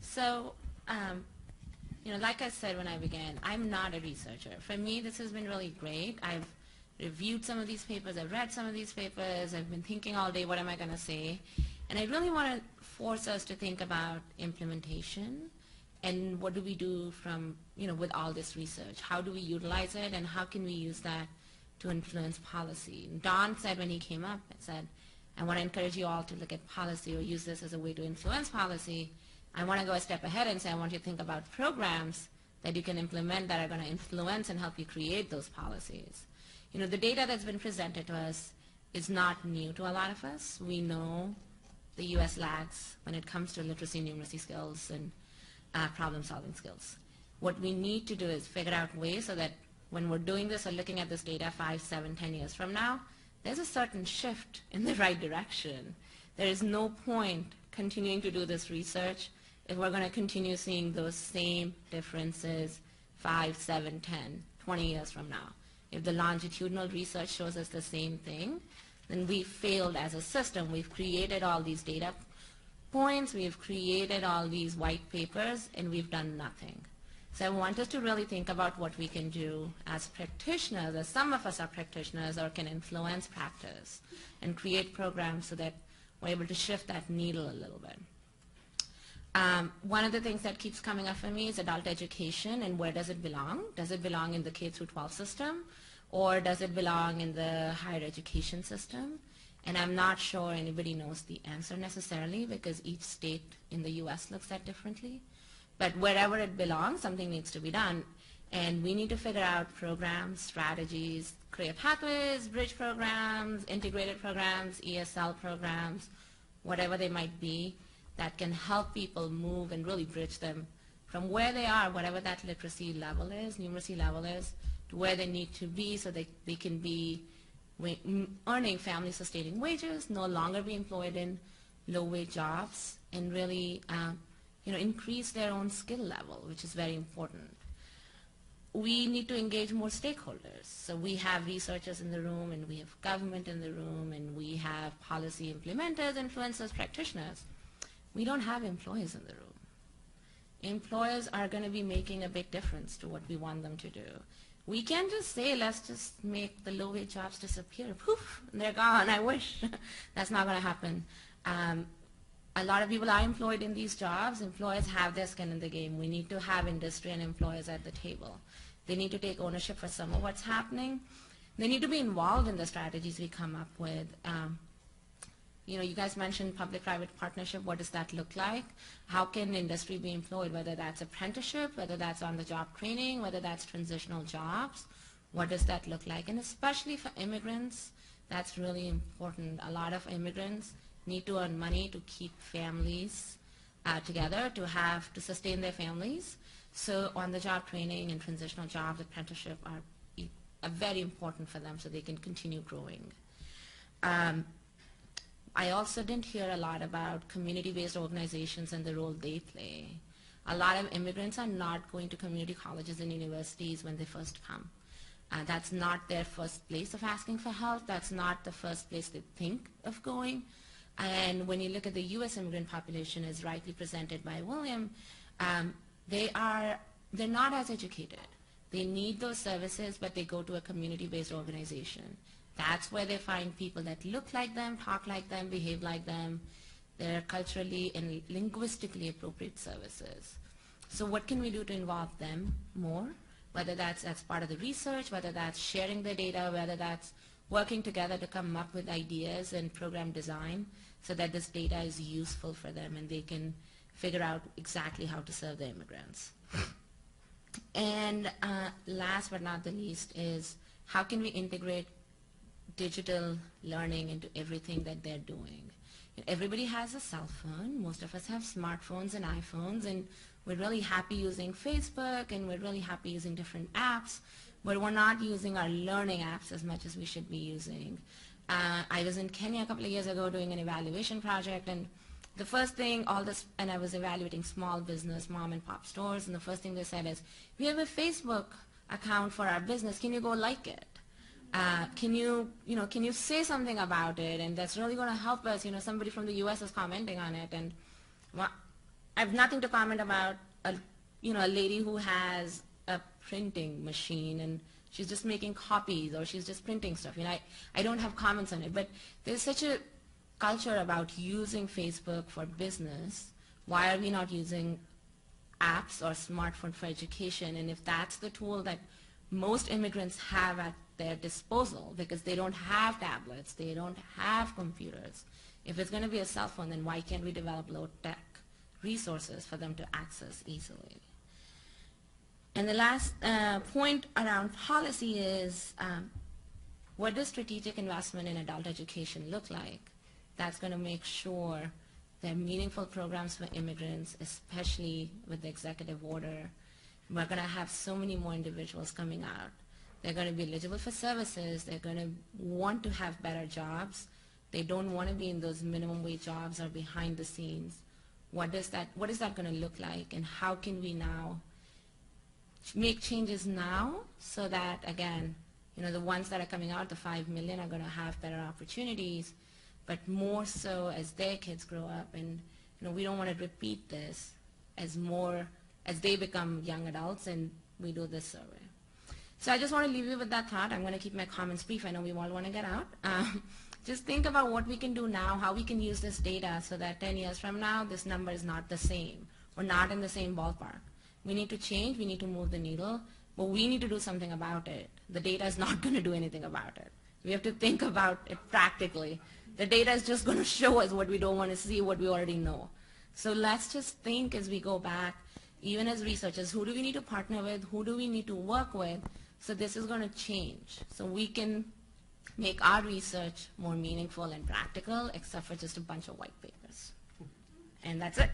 So, like I said when I began, I'm not a researcher. For me, this has been really great. I've reviewed some of these papers, I've read some of these papers, I've been thinking all day, what am I going to say? And I really want to force us to think about implementation and what do we do from, with all this research? How do we utilize it and how can we use that to influence policy? And Don said when he came up, it said, I want to encourage you all to look at policy or use this as a way to influence policy. I want to go a step ahead and say I want you to think about programs that you can implement that are going to influence and help you create those policies. The data that's been presented to us is not new to a lot of us. We know the U.S. lags when it comes to literacy, numeracy skills, and problem-solving skills. What we need to do is figure out ways so that when we're doing this or looking at this data 5, 7, 10 years from now, there's a certain shift in the right direction. There is no point continuing to do this research if we're going to continue seeing those same differences 5, 7, 10, 20 years from now. If the longitudinal research shows us the same thing, then we failed as a system. We've created all these data points, we've created all these white papers, and we've done nothing. So I want us to really think about what we can do as practitioners, as some of us are practitioners or can influence practice and create programs so that we're able to shift that needle a little bit. One of the things that keeps coming up for me is adult education and where does it belong? Does it belong in the K through 12 system or does it belong in the higher education system? And I'm not sure anybody knows the answer necessarily because each state in the US looks at differently. But wherever it belongs, something needs to be done. And we need to figure out programs, strategies, career pathways, bridge programs, integrated programs, ESL programs, whatever they might be, that can help people move and really bridge them from where they are, whatever that literacy level is, numeracy level is, to where they need to be so they can be earning family-sustaining wages, no longer be employed in low-wage jobs, and really increase their own skill level, which is very important. We need to engage more stakeholders. So we have researchers in the room, and we have government in the room, and we have policy implementers, influencers, practitioners. We don't have employees in the room. Employers are going to be making a big difference to what we want them to do. We can't just say, let's just make the low-wage jobs disappear. Poof, they're gone, I wish. That's not going to happen. A lot of people are employed in these jobs. Employers have their skin in the game. We need to have industry and employers at the table. They need to take ownership for some of what's happening. They need to be involved in the strategies we come up with. You guys mentioned public-private partnership. What does that look like? How can industry be employed, whether that's apprenticeship, whether that's on-the-job training, whether that's transitional jobs? What does that look like? And especially for immigrants, that's really important. A lot of immigrants need to earn money to keep families together, to sustain their families. So on-the-job training and transitional jobs, apprenticeship are very important for them so they can continue growing. I also didn't hear a lot about community-based organizations and the role they play. A lot of immigrants are not going to community colleges and universities when they first come. That's not their first place of asking for help. That's not the first place they think of going. And when you look at the U.S. immigrant population as rightly presented by William, they're not as educated. They need those services, but they go to a community-based organization. That's where they find people that look like them, talk like them, behave like them. They're culturally and linguistically appropriate services. So what can we do to involve them more? Whether that's as part of the research, whether that's sharing the data, whether that's working together to come up with ideas and program design so that this data is useful for them and they can figure out exactly how to serve the immigrants. And last but not the least is how can we integrate digital learning into everything that they're doing. Everybody has a cell phone. Most of us have smartphones and iPhones, and we're really happy using Facebook, and we're really happy using different apps, but we're not using our learning apps as much as we should be using. I was in Kenya a couple of years ago doing an evaluation project, and the first thing, and I was evaluating small business, mom and pop stores, and the first thing they said is, we have a Facebook account for our business, can you go like it? Can you say something about it? And that's really going to help us. Somebody from the U.S. is commenting on it. And I have nothing to comment about a lady who has a printing machine and she's just making copies or she's just printing stuff. I don't have comments on it, but there's such a culture about using Facebook for business. Why are we not using apps or smartphone for education? And if that's the tool that most immigrants have at their disposal, because they don't have tablets, they don't have computers. If it's going to be a cell phone, then why can't we develop low-tech resources for them to access easily? And the last point around policy is, what does strategic investment in adult education look like? That's going to make sure there are meaningful programs for immigrants, especially with the executive order. We're going to have so many more individuals coming out. They're going to be eligible for services. They're going to want to have better jobs. They don't want to be in those minimum wage jobs or behind the scenes. What is that going to look like, and how can we now make changes now so that, again, the ones that are coming out, the 5 million, are going to have better opportunities, but more so as their kids grow up. And we don't want to repeat this as they become young adults and we do this survey. So I just want to leave you with that thought. I'm going to keep my comments brief. I know we all want to get out. Just think about what we can do now, how we can use this data so that 10 years from now, this number is not the same. We're not in the same ballpark. We need to change. We need to move the needle. But we need to do something about it. The data is not going to do anything about it. We have to think about it practically. The data is just going to show us what we don't want to see, what we already know. So let's just think as we go back, even as researchers, who do we need to partner with? Who do we need to work with? So this is going to change. So we can make our research more meaningful and practical, except for just a bunch of white papers. And that's it.